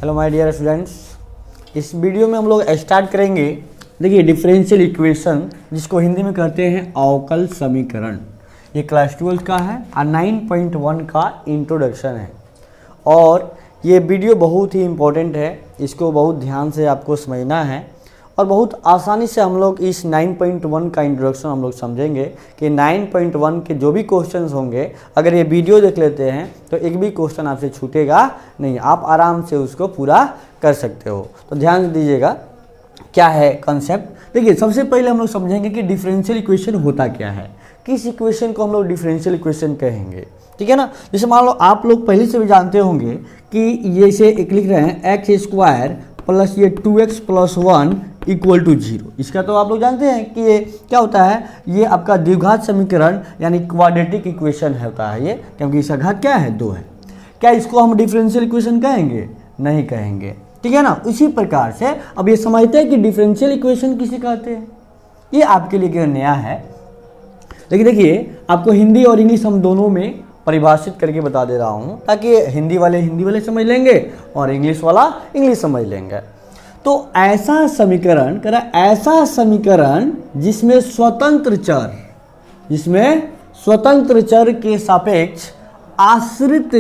Hello my dear students, इस video में हम लोग स्टार्ट करेंगे। देखिए डिफरेंशियल इक्वेशन जिसको हिंदी में कहते हैं अवकल समीकरण, ये क्लास 12 का है और 9.1 का इंट्रोडक्शन है। और ये वीडियो बहुत ही इम्पोर्टेंट है, इसको बहुत ध्यान से आपको समझना है और बहुत आसानी से हम लोग इस 9.1 का इंट्रोडक्शन हम लोग समझेंगे कि 9.1 के जो भी क्वेश्चंस होंगे, अगर ये वीडियो देख लेते हैं तो एक भी क्वेश्चन आपसे छूटेगा नहीं, आप आराम से उसको पूरा कर सकते हो। तो ध्यान दीजिएगा क्या है कंसेप्ट। देखिए सबसे पहले हम लोग समझेंगे कि डिफरेंशियल इक्वेशन होता क्या है, किस इक्वेशन को हम लोग डिफरेंशियल इक्वेशन कहेंगे, ठीक है ना। जैसे मान लो आप लोग पहले से भी जानते होंगे कि ये से एक लिख रहे हैं एक्स स्क्वायर प्लस ये 2x + 1 = 0। इसका तो आप लोग जानते हैं कि ये क्या होता है, ये आपका द्विघात समीकरण यानी क्वाड्रेटिक इक्वेशन होता है ये, क्योंकि इसका घात क्या है 2 है। क्या इसको हम डिफरेंशियल इक्वेशन कहेंगे? नहीं कहेंगे, ठीक है ना। इसी प्रकार से अब ये समझते हैं कि डिफरेंशियल इक्वेशन किसे कहते हैं, ये आपके लिए क्या नया है। लेकिन देखिए आपको हिंदी और इंग्लिश हम दोनों में परिभाषित करके बता दे रहा हूँ, ताकि हिंदी वाले समझ लेंगे और इंग्लिश वाला इंग्लिश समझ लेंगे। तो ऐसा समीकरण कह रहा, ऐसा समीकरण जिसमें स्वतंत्र चर के सापेक्ष आश्रित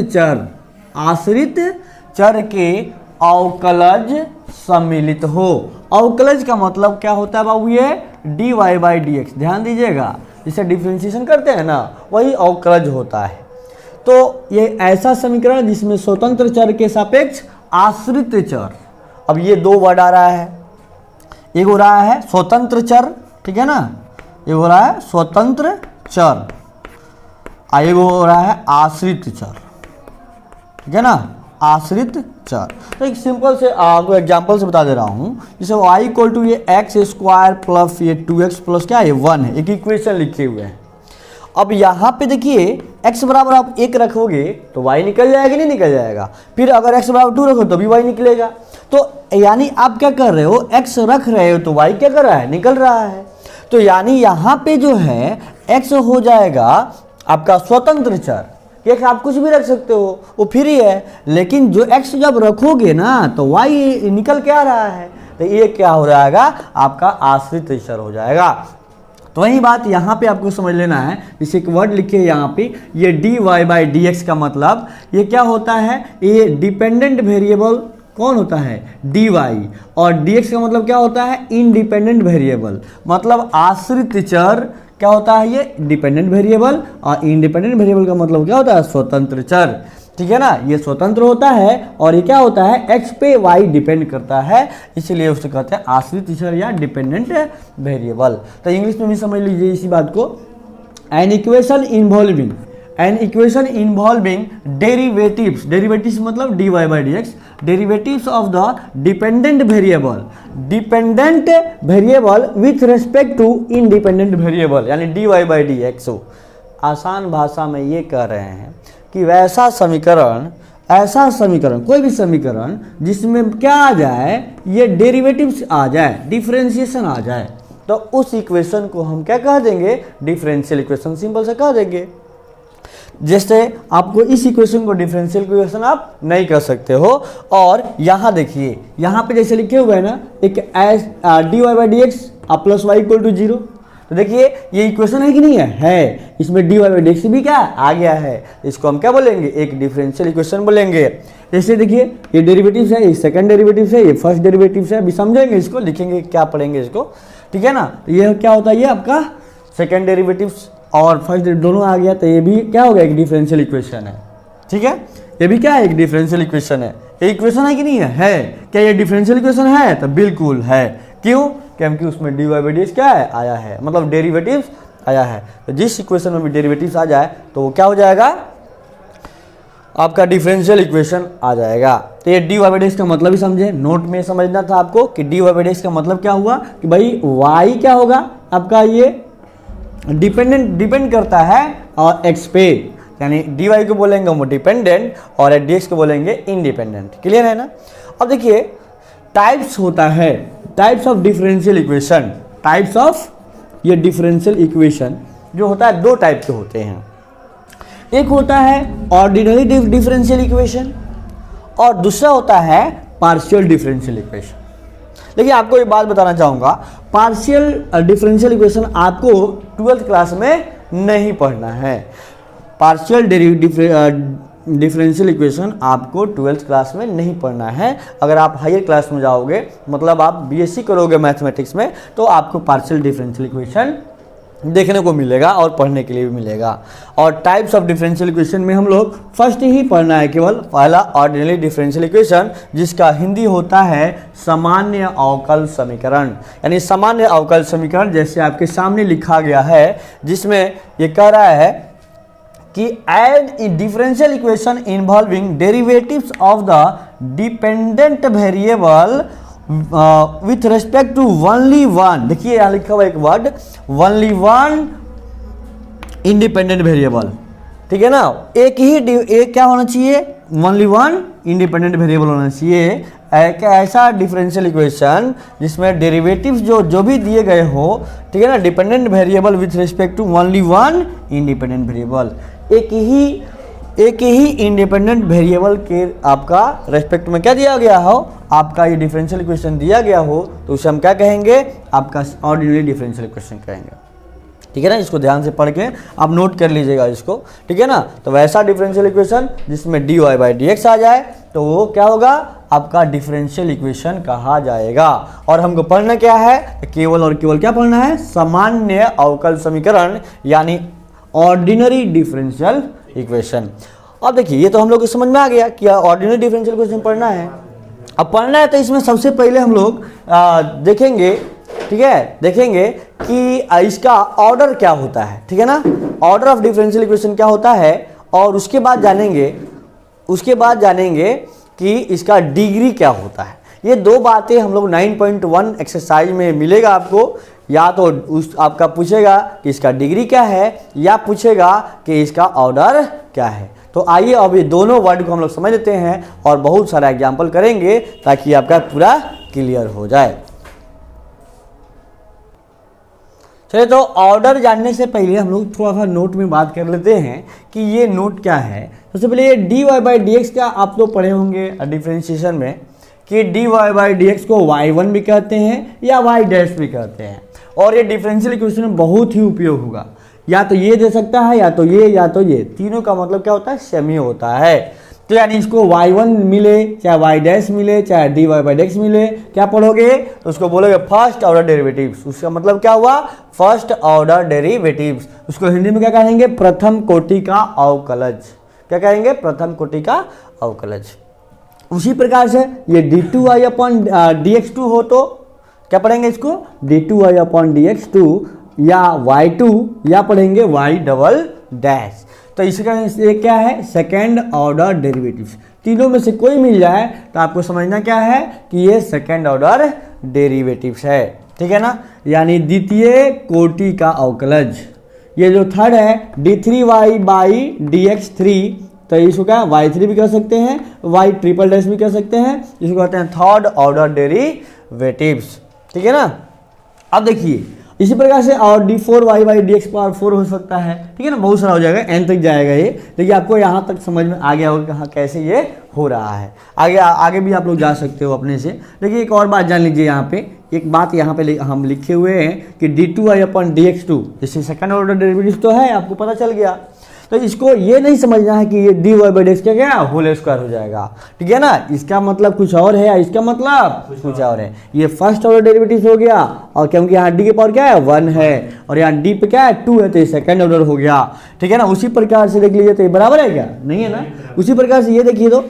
चर के अवकलज सम्मिलित हो। अवकलज का मतलब क्या होता है बाबू, ये dy/dx। ध्यान दीजिएगा, जिसे डिफरेंशिएशन करते हैं ना, वही अवकलज होता है। तो ये ऐसा समीकरण जिसमें स्वतंत्र चर के सापेक्ष आश्रित चर, अब ये दो वर्ड आ रहा है, एक हो रहा है स्वतंत्र चर, ठीक है ना, एक हो रहा है स्वतंत्र चर, एक हो रहा है आश्रित चर, ठीक है ना, आश्रित चर। तो एक सिंपल से आपको एग्जांपल से बता दे रहा हूँ। जैसे y = ये x² प्लस ये 2x प्लस क्या है 1 है, एक इक्वेशन लिखे हुए हैं। अब यहाँ पे देखिए x बराबर आप 1 रखोगे तो y निकल जाएगा, नहीं निकल जाएगा। फिर अगर x बराबर 2 रखो तो भी y निकलेगा। तो यानी आप क्या कर रहे हो, x रख रहे हो तो y क्या कर रहा है, निकल रहा है। तो यानी यहाँ पे जो है x हो जाएगा आपका स्वतंत्र चर, एक आप कुछ भी रख सकते हो, वो फ्री है। लेकिन जो x जब रखोगे ना तो y निकल के आ रहा है, तो ये क्या हो जाएगा, आपका आश्रित चर हो जाएगा। तो वही बात यहाँ पे आपको समझ लेना है। जैसे एक वर्ड लिखे यहाँ पे, ये dy/dx का मतलब ये क्या होता है, ये डिपेंडेंट वेरिएबल कौन होता है, dy, और dx का मतलब क्या होता है, इंडिपेंडेंट वेरिएबल। मतलब आश्रित चर क्या होता है, ये डिपेंडेंट वेरिएबल, और इंडिपेंडेंट वेरिएबल का मतलब क्या होता है, स्वतंत्र चर, ठीक है ना। ये स्वतंत्र होता है और ये क्या होता है, x पे y डिपेंड करता है, इसलिए उसे कहते हैं आश्रित चर या डिपेंडेंट वेरिएबल। तो इंग्लिश में भी समझ लीजिए इसी बात को। एन इक्वेशन इन्वॉल्विंग डेरिवेटिव्स मतलब dy/dx, derivatives of the dependent variable with respect to independent variable, यानी dy/dx हो। आसान भाषा में ये कह रहे हैं कि ऐसा समीकरण कोई भी समीकरण जिसमें क्या आ जाए, ये डेरिवेटिव्स आ जाए, डिफरेंशिएशन आ जाए, तो उस इक्वेशन को हम क्या कह देंगे, डिफरेंशियल इक्वेशन, सिंपल से कह देंगे। जैसे आपको इस इक्वेशन को डिफरेंशियल इक्वेशन आप नहीं कर सकते हो। और यहाँ देखिए, यहाँ पे जैसे लिखे हुए हैं ना, एक dy/dx प्लस y = 0। तो देखिए ये इक्वेशन है कि नहीं है, इसमें dy/dx भी क्या आ गया है, इसको हम क्या बोलेंगे, एक डिफरेंशियल इक्वेशन बोलेंगे। जैसे देखिए ये डेरिवेटिव्स है, ये सेकंड डेरिवेटिव्स है, ये फर्स्ट डेरिवेटिव्स है, अभी समझेंगे इसको, लिखेंगे क्या पढ़ेंगे इसको, ठीक है ना। तो ये क्या होता है, ये आपका सेकंड डेरिवेटिव्स और फर्स्ट दोनों आ गया, तो ये भी क्या होगा, एक डिफरेंशियल इक्वेशन है, ठीक है। ये भी क्या है, एक डिफरेंशियल इक्वेशन है। ये इक्वेशन है कि नहीं है, क्या ये डिफरेंशियल इक्वेशन है, तो बिल्कुल है। क्यों, क्योंकि उसमें dy/dx क्या है, आया है, मतलब डेरिवेटिव्स आया है। तो जिस इक्वेशन में भी डेरिवेटिव्स आ जाए तो वो क्या हो जाएगा, आपका डिफरेंशियल इक्वेशन आ जाएगा। तो ये dy/dx का मतलब ही समझे, नोट में समझना था आपको कि dy/dx का मतलब क्या हुआ, कि भाई y क्या होगा आपका, ये डिपेंड करता है और x पे, यानी dy को बोलेंगे वो डिपेंडेंट और dx को बोलेंगे इंडिपेंडेंट। क्लियर है ना। अब देखिए टाइप्स होता है, types of differential equation, types of ये डिफरेंशियल इक्वेशन जो होता है दो टाइप के होते हैं। एक होता है ऑर्डिनरी डिफरेंशियल इक्वेशन और दूसरा होता है पार्शियल डिफरेंशियल इक्वेशन। देखिए आपको एक बात बताना चाहूँगा, पार्शियल डिफरेंशियल इक्वेशन आपको 12th क्लास में नहीं पढ़ना है। पार्शियल डिफरेंशियल इक्वेशन आपको 12th क्लास में नहीं पढ़ना है। अगर आप हायर क्लास में जाओगे, मतलब आप बीएससी करोगे मैथमेटिक्स में, तो आपको पार्शियल डिफरेंशियल इक्वेशन देखने को मिलेगा और पढ़ने के लिए भी मिलेगा। और टाइप्स ऑफ डिफरेंशियल इक्वेशन में हम लोग फर्स्ट ही पढ़ना है केवल, पहला ऑर्डिनरी डिफरेंशियल इक्वेशन, जिसका हिंदी होता है सामान्य अवकल समीकरण। यानी सामान्य अवकल समीकरण जैसे आपके सामने लिखा गया है, जिसमें ये कह रहा है कि add differential equation involving derivatives of the dependent variable with respect to only one. देखिए यहाँ लिखा हुआ एक word, only one independent variable, ठीक है ना। एक क्या होना चाहिए, ओनली वन इंडिपेंडेंट वेरिएबल होना चाहिए। एक ऐसा डिफरेंशियल इक्वेशन जिसमें डेरिवेटिव्स जो भी दिए गए हो, ठीक है ना, dependent variable with respect to only one independent variable. एक ही इंडिपेंडेंट वेरिएबल के आपका रेस्पेक्ट में क्या दिया गया हो, आपका ये डिफरेंशियल इक्वेशन दिया गया हो, तो उसे हम क्या कहेंगे, आपका ऑर्डिनरी डिफरेंशियल इक्वेशन कहेंगे, ठीक है ना। इसको ध्यान से पढ़ के आप नोट कर लीजिएगा इसको, ठीक है ना। तो वैसा डिफरेंशियल इक्वेशन जिसमें dy बाई dx आ जाए, तो वो क्या होगा, आपका डिफरेंशियल इक्वेशन कहा जाएगा। और हमको पढ़ना क्या है, केवल और केवल क्या पढ़ना है, सामान्य अवकल समीकरण, यानी ऑर्डिनरी डिफरेंशियल इक्वेशन। अब देखिए ये तो हम लोग को समझ में आ गया कि ऑर्डिनरी डिफरेंशियल इक्वेशन पढ़ना है। अब पढ़ना है तो इसमें सबसे पहले हम लोग देखेंगे, ठीक है, देखेंगे कि इसका ऑर्डर क्या होता है, ठीक है ना, ऑर्डर ऑफ डिफरेंशियल इक्वेशन क्या होता है। और उसके बाद जानेंगे कि इसका डिग्री क्या होता है। ये दो बातें हम लोग 9.1 एक्सरसाइज में मिलेगा आपको। या तो आपका पूछेगा कि इसका डिग्री क्या है, या पूछेगा कि इसका ऑर्डर क्या है। तो आइए अब ये दोनों वर्ड को हम लोग समझ लेते हैं और बहुत सारा एग्जाम्पल करेंगे ताकि आपका पूरा क्लियर हो जाए। चलिए, तो ऑर्डर जानने से पहले हम लोग थोड़ा सा नोट में बात कर लेते हैं कि ये नोट क्या है। सबसे पहले ये dy बाई dx का आप लोग पढ़े होंगे डिफरेंशिएशन में कि dy बाई dx को y1 भी कहते हैं या y डैश भी कहते हैं। और ये डिफरेंशियल इक्वेशन में बहुत ही उपयोग होगा। या तो ये दे सकता है, या तो ये, तीनों का मतलब क्या होता है, सेम ही होता है। तो यानी इसको y1 मिले चाहे y डैश मिले चाहे dy बाई dx मिले, क्या पढ़ोगे, तो उसको बोलोगे फर्स्ट ऑर्डर डेरिवेटिव्स। उसका मतलब क्या हुआ, फर्स्ट ऑर्डर डेरिवेटिव्स। उसको हिंदी में क्या कहेंगे, प्रथम कोटि का अवकलज। क्या कहेंगे, प्रथम कोटि का अवकलज। उसी प्रकार से ये d2y अपॉन dx2 हो तो क्या पढ़ेंगे इसको, d2y अपॉन dx2 या y2, या पढ़ेंगे y डबल डैश। तो इसका ये क्या है, सेकेंड ऑर्डर डेरिवेटिव्स। तीनों में से कोई मिल जाए तो आपको समझना क्या है कि ये सेकेंड ऑर्डर डेरिवेटिव्स है, ठीक है ना, यानी द्वितीय कोटि का अवकलज। ये जो थर्ड है d3y बाई dx3, तो इसको क्या y3 भी कह सकते हैं, y ट्रिपल डैश भी कह सकते हैं, इसको कहते हैं थर्ड ऑर्डर डेरिवेटिव्स, ठीक है ना। अब देखिए इसी प्रकार से और d4y बाई dx पावर 4 हो सकता है, ठीक है ना, बहुत सारा हो जाएगा, n तक जाएगा ये। देखिए आपको यहाँ तक समझ में आ गया होगा कहाँ कैसे ये हो रहा है। आगे भी आप लोग जा सकते हो अपने से। देखिए एक और बात जान लीजिए, यहाँ पे एक बात यहाँ पे हम लिखे हुए हैं कि d2y अपॉन dx2, जैसे सेकंड ऑर्डर डेरिवेटिव तो है, आपको पता चल गया। तो इसको ये नहीं समझना है कि ये dy बाई dx क्या होल स्क्वायर हो जाएगा, ठीक है ना। इसका मतलब कुछ और है, इसका मतलब कुछ और है। ये फर्स्ट ऑर्डर डेरिवेटिव हो गया, और क्योंकि यहाँ d के पावर क्या है 1 है, और यहाँ d पे क्या है 2 है, तो ये सेकंड ऑर्डर हो गया, ठीक है ना। उसी प्रकार से देख लीजिए, तो ये बराबर है क्या, नहीं है ना। उसी प्रकार से ये देखिए, तो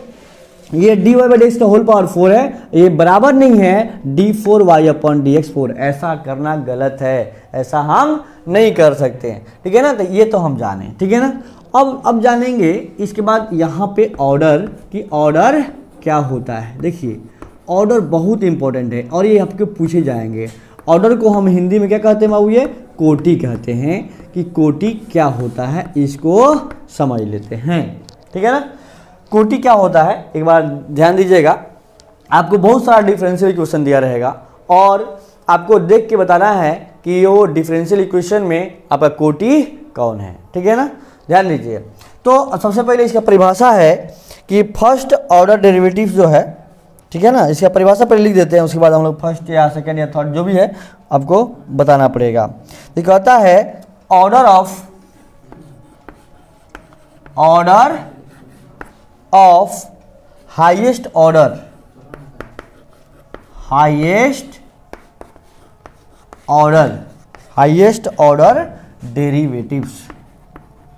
ये dy बाई dx का होल पावर 4 है, ये बराबर नहीं है d4y अपॉन dx4। ऐसा करना गलत है, ऐसा हम नहीं कर सकते हैं, ठीक है ना। तो ये तो हम जाने, ठीक है ना। अब जानेंगे इसके बाद यहाँ पे ऑर्डर कि ऑर्डर क्या होता है। देखिए ऑर्डर बहुत इंपॉर्टेंट है और ये आपके पूछे जाएंगे। ऑर्डर को हम हिंदी में क्या कहते हैं बाबू, ये कोटि कहते हैं। कि कोटि क्या होता है इसको समझ लेते हैं, ठीक है ना। कोटि क्या होता है एक बार ध्यान दीजिएगा। आपको बहुत सारा डिफरेंशियल इक्वेशन दिया रहेगा और आपको देख के बताना है कि वो डिफरेंशियल इक्वेशन में आपका कोटि कौन है, ठीक है ना। ध्यान दीजिए, तो सबसे पहले इसका परिभाषा है कि फर्स्ट ऑर्डर डेरिवेटिव जो है, ठीक है ना। इसका परिभाषा पर लिख देते हैं, उसके बाद हम लोग फर्स्ट या सेकंड या थर्ड जो भी है आपको बताना पड़ेगा। ये कहता है order of highest order derivatives.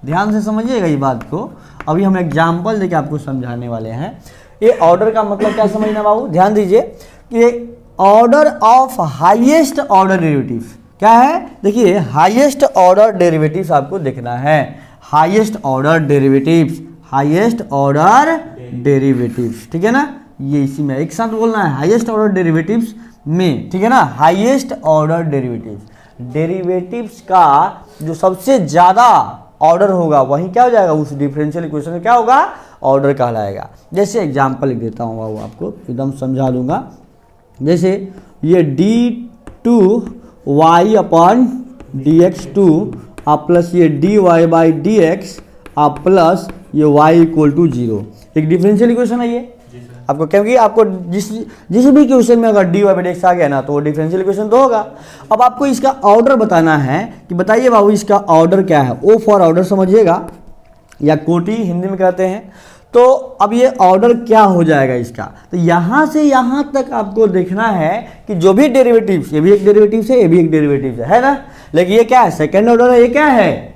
ध्यान से समझिएगा ये बात को, अभी हम एग्जाम्पल देके आपको समझाने वाले हैं। ये ऑर्डर का मतलब क्या समझना बाबू, ध्यान दीजिए कि order of highest order derivatives क्या है। देखिए हाईएस्ट ऑर्डर डेरिवेटिव्स आपको देखना है, हाईएस्ट ऑर्डर डेरिवेटिव्स, ठीक है ना। ये इसी में एक साथ बोलना है, हाईएस्ट ऑर्डर डेरिवेटिव्स में, ठीक है ना। हाईएस्ट ऑर्डर डेरिवेटिव्स का जो सबसे ज्यादा ऑर्डर होगा वही क्या हो जाएगा, उस डिफरेंशियल इक्वेशन में क्या होगा, ऑर्डर कहलाएगा। जैसे एग्जांपल लिख देता हूँ बाबू, आपको एकदम समझा दूंगा। जैसे ये d2y अपॉन dx2 आप प्लस ये dy/dx आप प्लस ये y इक्वल टू 0, एक डिफरेंशियल इक्वेशन है ये आपको, क्योंकि आपको जिस भी क्वेश्चन में अगर dy/dx आ गया ना तो वो डिफरेंशियल इक्वेशन तो होगा। अब आपको इसका ऑर्डर बताना है कि बताइए बाबू इसका ऑर्डर क्या है। ओ फॉर ऑर्डर समझिएगा, या कोटि हिंदी में कहते हैं। तो अब ये ऑर्डर क्या हो जाएगा इसका, तो यहाँ से यहाँ तक आपको देखना है कि जो भी डेरिवेटिव्स, ये भी एक डेरिवेटिव्स है, ये भी एक डेरिवेटिव्स है ना। लेकिन ये क्या है, सेकेंड ऑर्डर है, ये क्या है,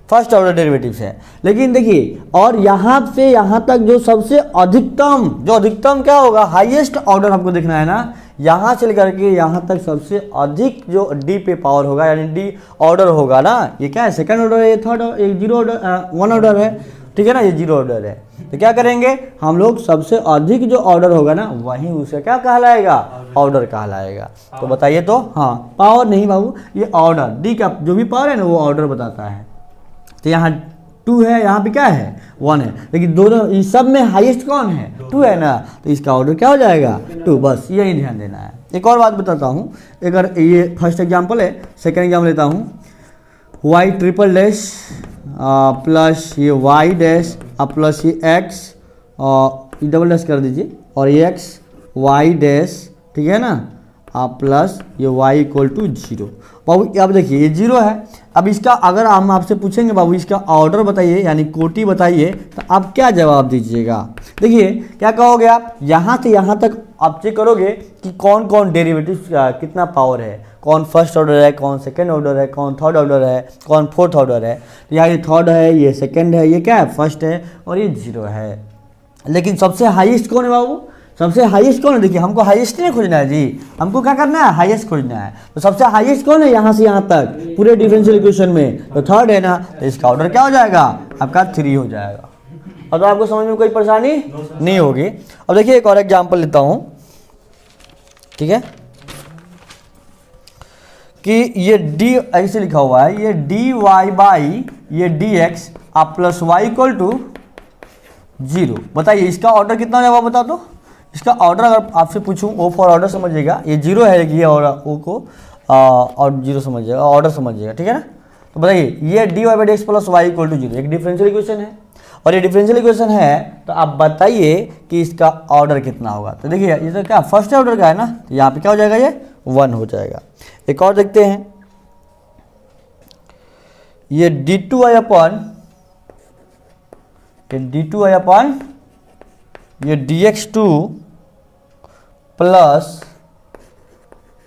फर्स्ट ऑर्डर डेरिवेटिव्स है। लेकिन देखिए और यहाँ से यहाँ तक जो सबसे अधिकतम क्या होगा, हाईएस्ट ऑर्डर आपको देखना है ना। यहाँ से लेकर के यहाँ तक सबसे अधिक जो डी पे पावर होगा, यानी डी ऑर्डर होगा ना। ये क्या है, सेकंड ऑर्डर है, ये थर्ड, एक जीरो ऑर्डर, वन ऑर्डर है, ठीक है ना, ये जीरो ऑर्डर है। तो क्या करेंगे हम लोग, सबसे अधिक जो ऑर्डर होगा ना वही उसे क्या कहलाएगा, ऑर्डर कहलाएगा। तो बताइए तो, हाँ पावर नहीं बाबू, ये ऑर्डर, डी का जो भी पावर है ना वो ऑर्डर बताता है। तो यहाँ 2 है, यहाँ पे क्या है 1 है, लेकिन दोनों इस सब में हाईएस्ट कौन है, 2 है ना, तो इसका ऑर्डर क्या हो जाएगा 2, बस यही ध्यान देना है। एक और बात बताता हूँ, अगर ये फर्स्ट एग्जांपल है, सेकंड एग्जांपल लेता हूँ, y ट्रिपल डैश प्लस ये y डैश प्लस ये x डबल डैश कर दीजिए, और ये x y डैश, ठीक है ना, प्लस ये y इक्वल टू 0। बाबू अब देखिए ये 0 है। अब इसका अगर हम आपसे पूछेंगे बाबू इसका ऑर्डर बताइए, यानी कोटि बताइए, तो आप क्या जवाब दीजिएगा। देखिए क्या कहोगे आप, यहाँ से यहाँ तक आप चेक करोगे कि कौन कौन डेरिवेटिव कितना पावर है, कौन फर्स्ट ऑर्डर है, कौन सेकेंड ऑर्डर है, कौन थर्ड ऑर्डर है, कौन फोर्थ ऑर्डर है। तो यहाँ ये थर्ड है, ये सेकेंड है, ये क्या है फर्स्ट है, और ये 0 है। लेकिन सबसे हाईएस्ट कौन है बाबू, सबसे हाईएस्ट कौन है, देखिए हमको हाईएस्ट नहीं खोजना है जी, हमको क्या करना है, हाईएस्ट खोजना है। तो सबसे हाईएस्ट कौन है यहाँ से यहाँ तक पूरे डिफरेंशियल इक्वेशन में, तो थर्ड है ना, तो इसका ऑर्डर क्या हो जाएगा, आपका 3 हो जाएगा। और तो आपको समझ में कोई परेशानी नहीं होगी। अब देखिए एक और एग्जांपल लेता हूँ, ठीक है, कि ये डी ऐसे लिखा हुआ है, ये dy/, ये dx आप प्लस y इक्वल टू 0। बताइए इसका ऑर्डर कितना है, आप बता दो। इसका ऑर्डर अगर आपसे पूछूं, ओ फॉर ऑर्डर समझिएगा, ये 0 है, ये और ओ को और 0 समझिएगा, ऑर्डर समझिएगा, ठीक है ना। तो बताइए ये dy/dx plus y equal to 0 एक डिफरेंशियल इक्वेशन है, और ये डिफरेंशियल इक्वेशन है, तो आप बताइए कि इसका ऑर्डर कितना होगा। तो देखिए ये तो क्या फर्स्ट ऑर्डर का है ना, तो यहाँ पे क्या हो जाएगा, ये 1 हो जाएगा। एक और देखते हैं, ये d2y अपॉन ये dx2 प्लस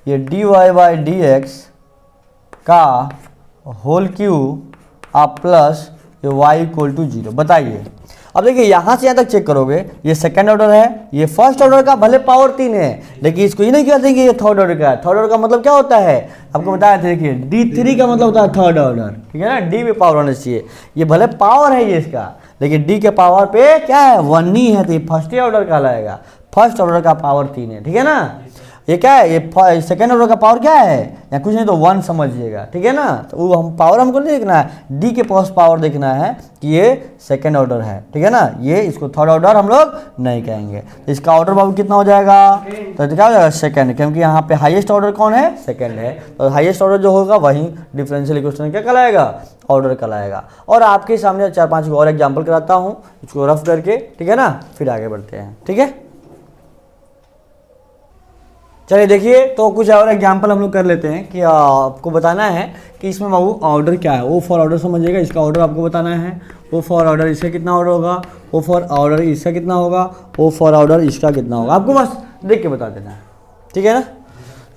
ये dy/dx का होल क्यूब आप प्लस ये y इक्वल टू 0। बताइए अब देखिए यहाँ से यहाँ तक चेक करोगे, ये सेकंड ऑर्डर है, ये फर्स्ट ऑर्डर का भले पावर 3 है, लेकिन इसको ये नहीं कहते कि ये थर्ड ऑर्डर का है। थर्ड ऑर्डर का मतलब क्या होता है, आपको बताया था, देखिए d3 का मतलब होता है थर्ड ऑर्डर, ठीक है ना, डी पे पावर होना चाहिए। ये भले पावर है ये इसका, लेकिन डी के पावर पे क्या है 1 ही है, तो ये फर्स्ट ऑर्डर कहलाएगा। फर्स्ट ऑर्डर का पावर 3 है, ठीक है ना। ये क्या है, ये सेकेंड ऑर्डर का पावर क्या है, या कुछ नहीं तो 1 समझिएगा, ठीक है ना। तो वो हम पावर हमको नहीं देखना है, डी के पास पावर देखना है कि ये सेकेंड ऑर्डर है, ठीक है ना। ये इसको थर्ड ऑर्डर हम लोग नहीं कहेंगे। तो इसका ऑर्डर बाबू कितना हो जाएगा, तो क्या हो जाएगा सेकेंड, क्योंकि यहाँ पे हाईएस्ट ऑर्डर कौन है, सेकेंड है। तो हाईएस्ट ऑर्डर जो होगा वही डिफरेंशियल इक्वेशन क्या कहलाएगा, ऑर्डर कहलाएगा। और आपके सामने 4-5 और एग्जाम्पल कराता हूँ, इसको रफ करके, ठीक है ना, फिर आगे बढ़ते हैं, ठीक है। चलिए देखिए, तो कुछ और एग्जाम्पल हम लोग कर लेते हैं कि आपको बताना है कि इसमें बाबू ऑर्डर क्या है। ओ फॉर ऑर्डर समझिएगा, इसका ऑर्डर आपको बताना है। ओ फॉर ऑर्डर इसका कितना ऑर्डर होगा, ओ फॉर ऑर्डर इसका कितना होगा, ओ फॉर ऑर्डर इसका कितना होगा, आपको बस देख के बता देना है, ठीक है ना।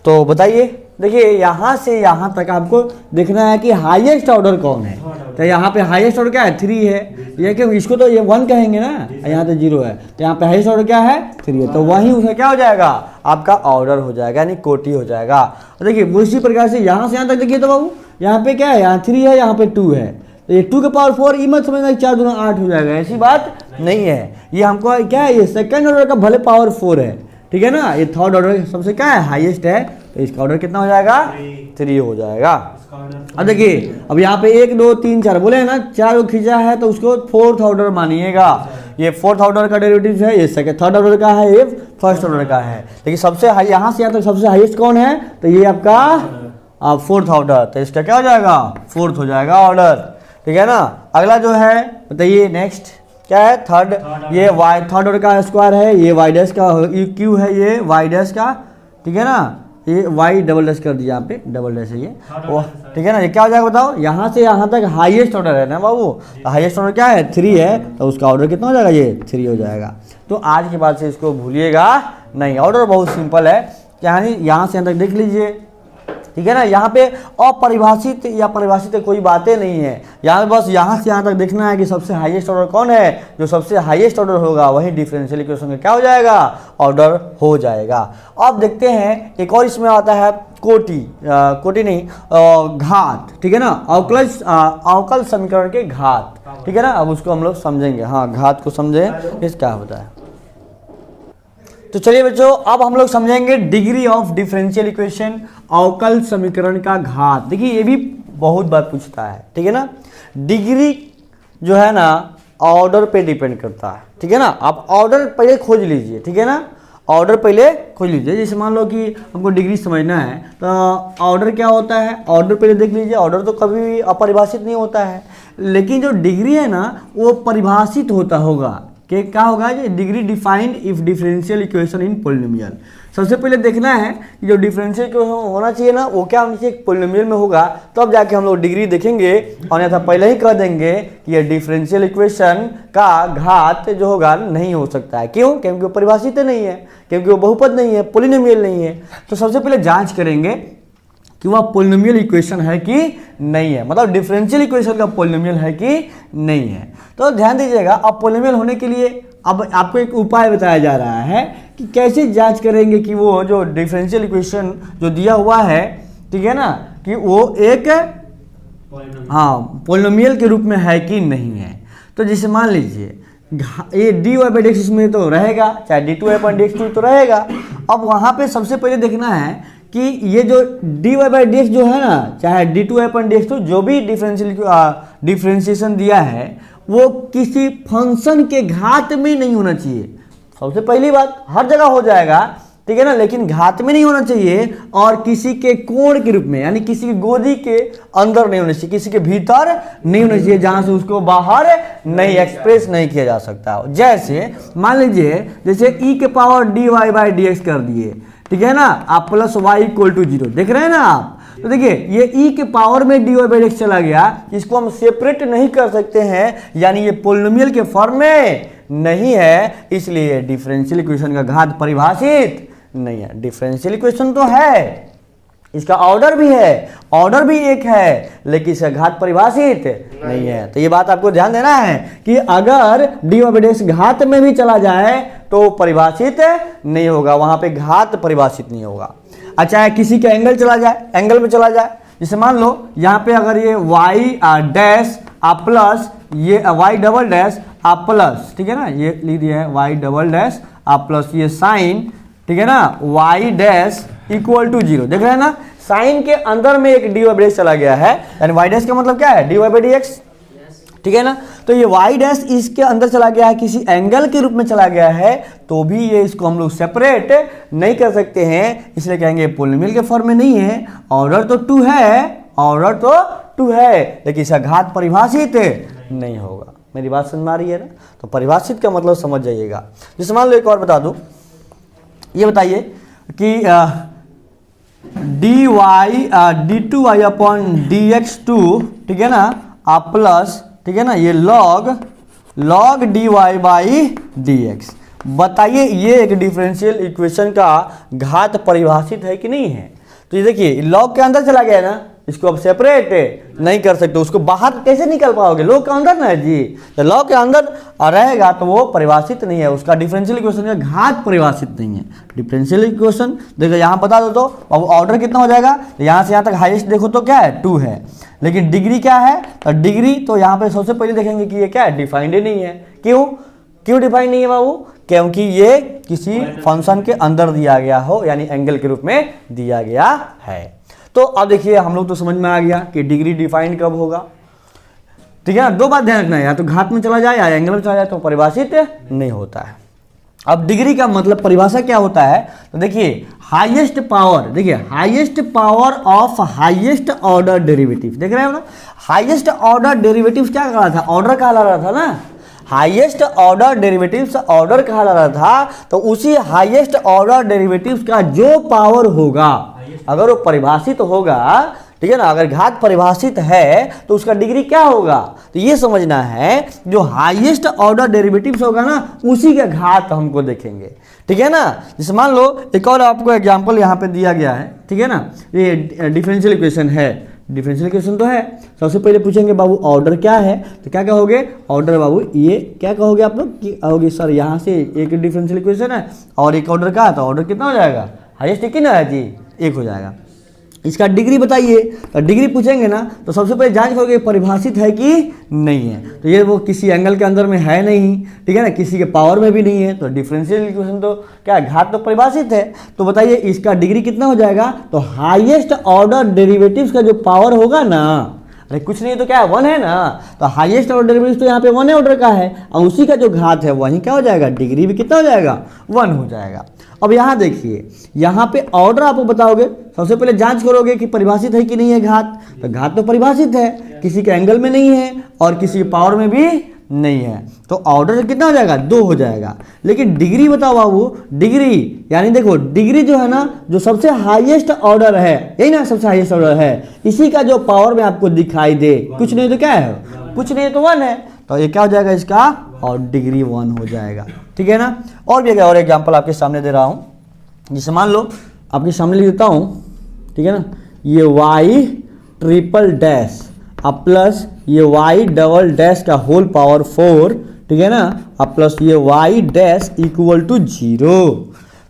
तो बताइए, देखिए यहाँ से यहाँ तक आपको देखना है कि हाईएस्ट ऑर्डर कौन है। तो यहाँ पे हाईएस्ट ऑर्डर क्या है, 3 है। ये क्यों, इसको तो ये 1 कहेंगे ना, यहाँ तो 0 है, तो यहाँ पे हाईएस्ट ऑर्डर क्या है, 3 है। तो वहीं उसका क्या हो जाएगा, आपका ऑर्डर हो जाएगा, यानी कोटि हो जाएगा। तो देखिए उसी प्रकार से यहाँ से यहाँ तक देखिए, तो बाबू यहाँ पे क्या है, यहाँ 3 है, यहाँ पे 2 है। तो ये 2 के पावर 4 ये मत समझना 4 दूना 8 हो जाएगा, ऐसी बात नहीं है। ये हमको क्या है, ये सेकंड ऑर्डर का भले पावर 4 है, ठीक है ना। ये थर्ड ऑर्डर सबसे क्या है, हाईएस्ट है, तो इसका ऑर्डर कितना हो जाएगा, 3 हो जाएगा। अब देखिए, अब यहाँ पे 1 2 3 4 बोले हैं ना, 4 को खींचा है तो उसको फोर्थ ऑर्डर मानिएगा। ये फोर्थ ऑर्डर का डेरिवेटिव है, ये सेकंड थर्ड ऑर्डर का है, ये फर्स्ट ऑर्डर का है। लेकिन सबसे हाई यहाँ से यहाँ तक सबसे हाईएस्ट कौन है, तो ये आपका फोर्थ ऑर्डर, तो इसका क्या हो जाएगा, फोर्थ हो जाएगा ऑर्डर, ठीक है ना। अगला जो है बताइए नेक्स्ट क्या है, थर्ड, ये वाई थर्ड ऑर्डर का स्क्वायर है, ये वाई डैश का क्यू है, ये वाई डैश का, ठीक है ना। ये वाई डबल डैश कर दिया, यहाँ पे डबल डैश है ये, ठीक है ना। ये क्या हो जाएगा बताओ, यहाँ से यहाँ तक हाईएस्ट ऑर्डर है ना बाबू, तो हाईएस्ट ऑर्डर क्या है, 3 है, तो उसका ऑर्डर कितना हो जाएगा, ये 3 हो जाएगा। तो आज के बाद से इसको भूलिएगा नहीं, ऑर्डर बहुत सिंपल है, यानी यहाँ से यहाँ तक देख लीजिए, ठीक है ना। यहाँ पे अपरिभाषित या परिभाषित कोई बातें नहीं है, यहाँ पे बस यहाँ से यहाँ तक देखना है कि सबसे हाईएस्ट ऑर्डर कौन है, जो सबसे हाईएस्ट ऑर्डर होगा वही डिफरेंशियल इक्वेशन का क्या हो जाएगा, ऑर्डर हो जाएगा। अब देखते हैं एक और इसमें आता है कोटि, कोटि नहीं घात, ठीक है ना, अवकल समीकरण के घात, ठीक है ना। अब उसको हम लोग समझेंगे, हाँ घात को समझे इस क्या होता है। तो चलिए बच्चों, अब हम लोग समझेंगे डिग्री ऑफ डिफरेंशियल इक्वेशन, अवकल समीकरण का घात। देखिए ये भी बहुत बार पूछता है, ठीक है ना। डिग्री जो है ना ऑर्डर पे डिपेंड करता है, ठीक है ना। आप ऑर्डर पहले खोज लीजिए, ठीक है ना, ऑर्डर पहले खोज लीजिए। जैसे मान लो कि हमको डिग्री समझना है, तो ऑर्डर क्या होता है, ऑर्डर पहले देख लीजिए। ऑर्डर तो कभी भी अपरिभाषित नहीं होता है, लेकिन जो डिग्री है ना वो परिभाषित होता होगा कि क्या होगा, degree defined if differential equation in polynomial. सबसे पहले देखना है कि जो डिफरेंशियल इक्वेशन होना चाहिए ना वो क्या होना चाहिए, पोलिनोमियल में होगा, तब तो जाके हम लोग डिग्री देखेंगे। और अन्यथा पहले ही कह देंगे कि ये डिफरेंशियल इक्वेशन का घात जो होगा नहीं हो सकता है। क्यों, क्योंकि वो परिभाषित नहीं है, क्योंकि वो बहुपद नहीं है, पोलिनोमियल नहीं है। तो सबसे पहले जाँच करेंगे कि वह पोलिनोमियल इक्वेशन है कि नहीं है, मतलब डिफरेंशियल इक्वेशन का पोलिनोमियल है कि नहीं है। तो ध्यान दीजिएगा, अब पोलिनोमियल होने के लिए अब आपको एक उपाय बताया जा रहा है कि कैसे जांच करेंगे कि वो जो डिफरेंशियल इक्वेशन जो दिया हुआ है, ठीक है ना, कि वो एक पोलिनोमियल के रूप में है कि नहीं है। तो जैसे मान लीजिए ये dy बाई डी एक्स इसमें तो रहेगा, चाहे d2/dx2 तो रहेगा। अब वहाँ पे सबसे पहले देखना है कि ये जो dy बाई डी एक्स जो है ना, चाहे d2/dx2 जो भी डिफरेंशिएशन दिया है वो किसी फंक्शन के घात में नहीं होना चाहिए। सबसे पहली बात, हर जगह हो जाएगा, ठीक है ना, लेकिन घात में नहीं होना चाहिए, और किसी के कोण के रूप में, यानी किसी की गोदी के अंदर नहीं होना चाहिए, किसी के भीतर नहीं होना चाहिए, जहां से उसको बाहर नहीं एक्सप्रेस नहीं किया जा सकता। जैसे मान लीजिए जैसे e के power dy by D x कर दिए, ठीक है ना, आप प्लस y इक्वल टू 0 देख रहे हैं ना आप। तो देखिए ये e के पावर में dy बाई डी एक्स चला गया, इसको हम सेपरेट नहीं कर सकते हैं, यानी ये पोलिनोमियल के फॉर्म में नहीं है, इसलिए डिफरेंशियल इक्वेशन का घात परिभाषित नहीं है। डिफरेंशियल इक्वेशन तो है, इसका ऑर्डर भी है, ऑर्डर भी एक है, लेकिन इसका घात परिभाषित नहीं है। तो ये बात आपको ध्यान देना है कि अगर dy बाई डी एक्स घात में भी चला जाए तो परिभाषित नहीं होगा, वहां पे घात परिभाषित नहीं होगा। अच्छा है किसी का एंगल चला जाए, एंगल में चला जाए, जैसे मान लो यहाँ पे अगर ये y डैश आप प्लस ये y डबल डैश आप प्लस, ठीक है ना, ये लिख दिया है y डबल डैश आप प्लस ये साइन, ठीक है ना, y डैश इक्वल टू 0 देख रहे हैं ना, साइन के अंदर में एक dy बाई डी एक्स चला गया है, यानी y डैश का मतलब क्या है, dy बाई डी एक्स, ठीक है ना। तो ये y डैश इसके अंदर चला गया है, किसी एंगल के रूप में चला गया है, तो भी ये इसको हम लोग सेपरेट नहीं कर सकते हैं, इसलिए कहेंगे पोलिनोमियल के फॉर्म में नहीं है। ऑर्डर तो 2 है, ऑर्डर तो 2 है, लेकिन इसका घात परिभाषित नहीं होगा। मेरी बात समझ में आ रही है ना। तो परिभाषित का मतलब समझ जाइएगा। जैसे मान लो एक और बता दूं, ये बताइए कि D Y d2y upon dx2, ठीक है ना, आप प्लस, ठीक है ना, ये log dy बाई dx। बताइए ये एक डिफरेंशियल इक्वेशन का घात परिभाषित है कि नहीं है? तो ये देखिए log के अंदर चला गया ना, इसको अब सेपरेट नहीं कर सकते, उसको बाहर कैसे निकल पाओगे? log के अंदर ना है जी, तो log के अंदर रहेगा तो वो परिभाषित नहीं है, उसका डिफरेंशियल इक्वेशन का घात परिभाषित नहीं है। डिफरेंशियल इक्वेशन देखो यहाँ बता दो तो अब ऑर्डर कितना हो जाएगा, तो यहाँ से यहाँ तक हाईएस्ट देखो तो क्या है 2 है, लेकिन डिग्री क्या है, तो डिग्री तो यहाँ पे सबसे पहले देखेंगे कि ये क्या है, डिफाइंड ही नहीं है। क्यों डिफाइंड नहीं है बाबू? क्योंकि ये किसी फंक्शन के अंदर दिया गया हो, यानी एंगल के रूप में दिया गया है। तो अब देखिए हम लोग तो समझ में आ गया कि डिग्री डिफाइंड कब होगा, ठीक है ना। 2 बात ध्यान रखना है, या तो घात में चला जाए या एंगल में चला जाए तो परिभाषित नहीं होता है। अब डिग्री का मतलब परिभाषा क्या होता है, तो देखिए हाईएस्ट पावर, देखिए highest power of highest order derivative, देख रहे हो ना, हाईएस्ट ऑर्डर डेरिवेटिव क्या कहा था, ऑर्डर कहला रहा था ना, हाईएस्ट ऑर्डर डेरिवेटिव्स ऑर्डर कहा जा रहा था, तो उसी हाईएस्ट ऑर्डर डेरिवेटिव्स का जो पावर होगा अगर वो परिभाषित होगा, ठीक है ना, अगर घात परिभाषित है तो उसका डिग्री क्या होगा, तो ये समझना है जो हाईएस्ट ऑर्डर डेरिवेटिव्स होगा ना उसी का घात हमको देखेंगे, ठीक है ना। जैसे मान लो एक और आपको एग्जांपल यहाँ पे दिया गया है, ठीक है ना, ये डिफरेंशियल इक्वेशन है, डिफरेंशियल इक्वेशन तो है। सबसे पहले पूछेंगे बाबू ऑर्डर क्या है, तो क्या कहोगे ऑर्डर बाबू, ये क्या कहोगे आप लोग कि कहोगे सर यहाँ से एक डिफरेंशियल इक्वेशन है और एक ऑर्डर का है, तो ऑर्डर कितना हो जाएगा, हाईएस्ट एक ही ना है जी, 1 हो जाएगा। इसका डिग्री बताइए, तो डिग्री पूछेंगे ना तो सबसे पहले जांच करोगे परिभाषित है कि नहीं है, तो ये वो किसी एंगल के अंदर में है नहीं, ठीक है ना, किसी के पावर में भी नहीं है, तो डिफरेंशियल इक्वेशन तो क्या घात तो परिभाषित है। तो बताइए इसका डिग्री कितना हो जाएगा, तो हाईएस्ट ऑर्डर डेरिवेटिव्स का जो पावर होगा ना, अरे कुछ नहीं तो क्या 1 है ना, तो हाईएस्ट ऑर्डर डेरिवेटिव्स तो यहाँ पे 1 ऑर्डर का है और उसी का जो घात है वही क्या हो जाएगा, डिग्री भी कितना हो जाएगा, 1 हो जाएगा। अब यहाँ देखिए यहाँ पे ऑर्डर आपको बताओगे, सबसे पहले जांच करोगे कि परिभाषित है कि नहीं है घात, तो घात तो परिभाषित है, किसी के एंगल में नहीं है और किसी के पावर में भी नहीं है, तो ऑर्डर कितना हो जाएगा, 2 हो जाएगा। लेकिन डिग्री बताओ बाबू, डिग्री यानी देखो डिग्री जो है ना, जो सबसे हाईएस्ट ऑर्डर है, यही ना सबसे हाईएस्ट ऑर्डर है, इसी का जो पावर में आपको दिखाई दे, कुछ नहीं तो क्या है, कुछ नहीं तो 1 है, तो ये क्या हो जाएगा इसका, और डिग्री 1 हो जाएगा, ठीक है ना। और भी और एग्जांपल आपके सामने दे रहा हूँ, जैसे मान लो आपके सामने लिख देता हूँ, ठीक है ना, ये y ट्रिपल डैश अब प्लस ये y डबल डैश का होल पावर 4, ठीक है ना, अब प्लस ये y डैश इक्वल टू 0।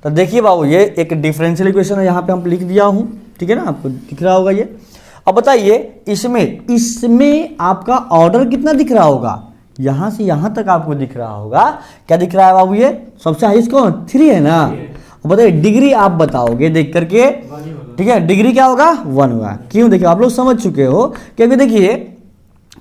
तो देखिए बाबू ये एक डिफरेंशियल इक्वेशन है, यहाँ पे हम लिख दिया हूँ, ठीक है ना, आपको दिख रहा होगा ये। अब बताइए इसमें आपका ऑर्डर कितना दिख रहा होगा, यहाँ से यहाँ तक आपको दिख रहा होगा, क्या दिख रहा है बाबू, ये सबसे हाईएस्ट कौन 3 है ना। अब बताइए डिग्री आप बताओगे देख करके, ठीक है, डिग्री क्या होगा, 1 होगा। क्यों, देखिए आप लोग समझ चुके हो, क्योंकि देखिए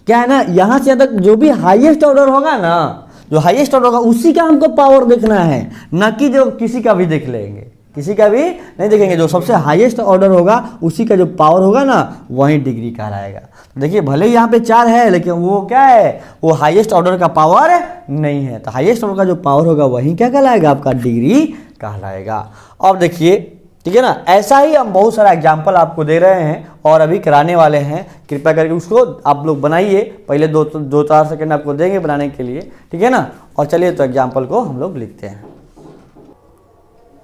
क्या है ना, यहाँ से तक जो भी हाईएस्ट ऑर्डर होगा ना, जो हाईएस्ट ऑर्डर होगा उसी का हमको पावर देखना है, ना कि जो किसी का भी देख लेंगे, किसी का भी नहीं देखेंगे, जो सबसे हाईएस्ट ऑर्डर होगा उसी का जो पावर होगा ना वही डिग्री कहलाएगा। तो देखिए भले ही यहाँ पे 4 है लेकिन वो क्या है, वो हाईएस्ट ऑर्डर का पावर नहीं है, तो हाईएस्ट ऑर्डर का जो पावर होगा वही क्या कहलाएगा, आपका डिग्री कहलाएगा। अब देखिए ठीक है ना, ऐसा ही हम बहुत सारा एग्जाम्पल आपको दे रहे हैं और अभी कराने वाले हैं, कृपया करके उसको आप लोग बनाइए, पहले 2-4 सेकंड आपको देंगे बनाने के लिए, ठीक है ना। और चलिए तो एग्जाम्पल को हम लोग लिखते हैं।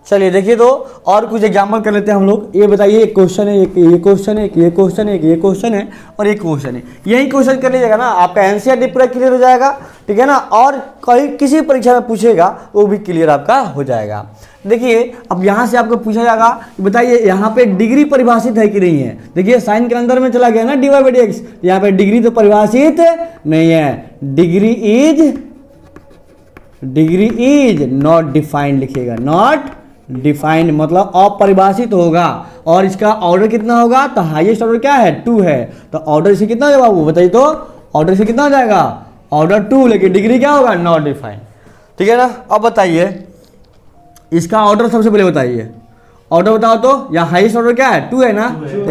चलिए देखिए तो और कुछ एग्जाम्पल कर लेते हैं हम लोग। ये बताइए एक क्वेश्चन है, एक ये क्वेश्चन है, एक ये क्वेश्चन है, एक ये क्वेश्चन है और एक क्वेश्चन है। यही क्वेश्चन कर लीजिएगा ना, आपका एनसीईआरटी पूरा क्लियर हो जाएगा, ठीक है ना। और कहीं किसी परीक्षा में पूछेगा वो भी क्लियर आपका हो जाएगा। देखिए अब यहाँ से आपको पूछा जाएगा, बताइए यहाँ पे डिग्री परिभाषित है कि नहीं है। देखिए साइन के अंदर में चला गया ना dy बाई dx, यहाँ पे डिग्री तो परिभाषित नहीं है, डिग्री इज नॉट डिफाइंड लिखिएगा, नॉट डिफाइंड मतलब अपरिभाषित होगा। और इसका ऑर्डर कितना होगा, तो हाईएस्ट ऑर्डर क्या है 2 है, तो ऑर्डर से कितना हो जाएगा बाबू बताइए, तो ऑर्डर से कितना हो जाएगा ऑर्डर 2, लेकिन डिग्री क्या होगा नॉट डिफाइंड, ठीक है ना। अब बताइए इसका ऑर्डर सबसे पहले बताइए, ऑर्डर बताओ तो, या हाईएस्ट ऑर्डर क्या है 2 है ना,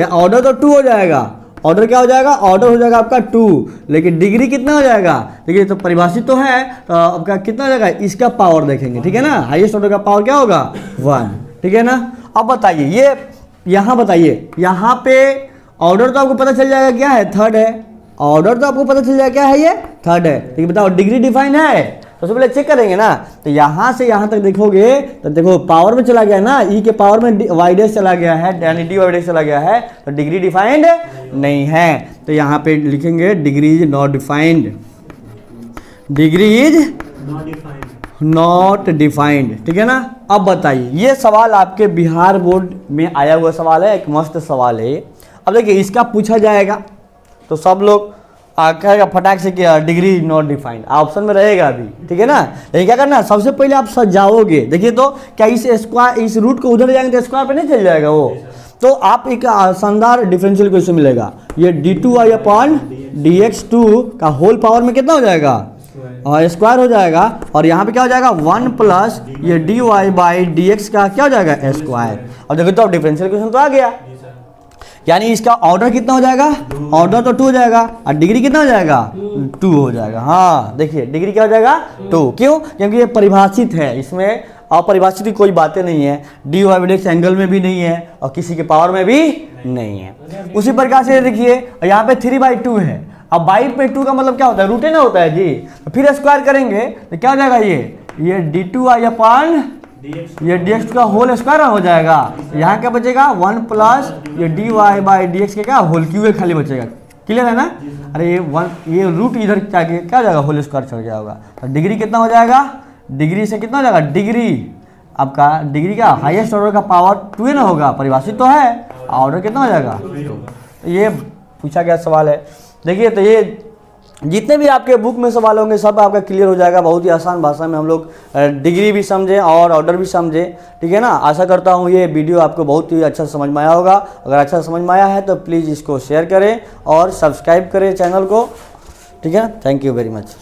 ऑर्डर तो 2 हो जाएगा, ऑर्डर क्या हो जाएगा, ऑर्डर हो जाएगा आपका 2, लेकिन डिग्री कितना हो जाएगा, देखिए तो परिभाषित तो है, तो आपका कितना हो जाएगा, इसका पावर देखेंगे, ठीक है ना। हाईएस्ट ऑर्डर का पावर क्या होगा 1, ठीक है ना। अब बताइए ये यहाँ बताइए, यहाँ पे ऑर्डर तो आपको पता चल जाएगा क्या है, थर्ड है। ऑर्डर तो आपको पता चल जाएगा क्या है, ये थर्ड है। तो बताओ डिग्री डिफाइन है, सबसे पहले चेक करेंगे ना। तो यहाँ से यहाँ तक देखोगे तो देखो पावर में चला गया ना, ई के पावर में वाई डैश चला गया है, यानी डी वाई डैश चला गया है, तो डिग्री डिफाइंड नहीं है। तो यहाँ पे लिखेंगे degree is not defined, degree is not defined, ठीक है ना। अब बताइए ये सवाल आपके बिहार बोर्ड में आया हुआ सवाल है, एक मस्त सवाल है। अब देखिए इसका पूछा जाएगा तो सब लोग कहेगा फटाक से क्या डिग्री नॉट डिफाइंड, ऑप्शन में रहेगा अभी, ठीक है ना। लेकिन क्या करना, सबसे पहले आप सजाओगे। देखिए तो क्या इस स्क्वायर, इस रूट को उधर जाएंगे तो स्क्वायर पे नहीं चल जाएगा वो, तो आप एक शानदार डिफरेंशियल क्वेश्चन मिलेगा। ये d2y अपॉन dx2 का होल पावर में कितना हो जाएगा, और स्क्वायर हो जाएगा, और यहाँ पे क्या हो जाएगा 1 प्लस ये dy/dx का क्या हो जाएगा स्क्वायर। और देखो तो डिफरेंशियल क्वेश्चन तो आ गया, यानी इसका ऑर्डर कितना हो जाएगा, ऑर्डर तो 2 हो जाएगा, और डिग्री कितना हो जाएगा 2 हो जाएगा। हाँ देखिए डिग्री क्या हो जाएगा 2, क्यों, क्योंकि ये परिभाषित है, इसमें अपरिभाषित की कोई बातें नहीं है, डी वाई डैश एंगल में भी नहीं है और किसी के पावर में भी नहीं है। उसी प्रकार से देखिए यहाँ पे 3/2 है, अब 2 का मतलब क्या होता है, रूट ना होता है जी, तो फिर स्क्वायर करेंगे तो क्या हो जाएगा ये d2y अपॉन ये dx का होल स्क्वायर हो जाएगा। यहाँ क्या बचेगा 1 प्लस ये dy/dx के क्या होल क्यूब खाली बचेगा, क्लियर है ना। अरे ये रूट इधर जाके क्या हो जाएगा होल स्क्वायर चढ़ गया होगा। तो डिग्री कितना हो जाएगा, डिग्री से कितना हो जाएगा, डिग्री आपका डिग्री का हाईएस्ट ऑर्डर का पावर 2 ना होगा, परिभाषित तो है, ऑर्डर कितना हो जाएगा 2। ये पूछा गया सवाल है। देखिए तो ये जितने भी आपके बुक में सवाल होंगे सब आपका क्लियर हो जाएगा, बहुत ही आसान भाषा में हम लोग डिग्री भी समझें और ऑर्डर भी समझें, ठीक है ना। आशा करता हूँ ये वीडियो आपको बहुत ही अच्छा समझ में आया होगा। अगर अच्छा समझ में आया है तो प्लीज़ इसको शेयर करें और सब्सक्राइब करें चैनल को, ठीक है ना। Thank you very much.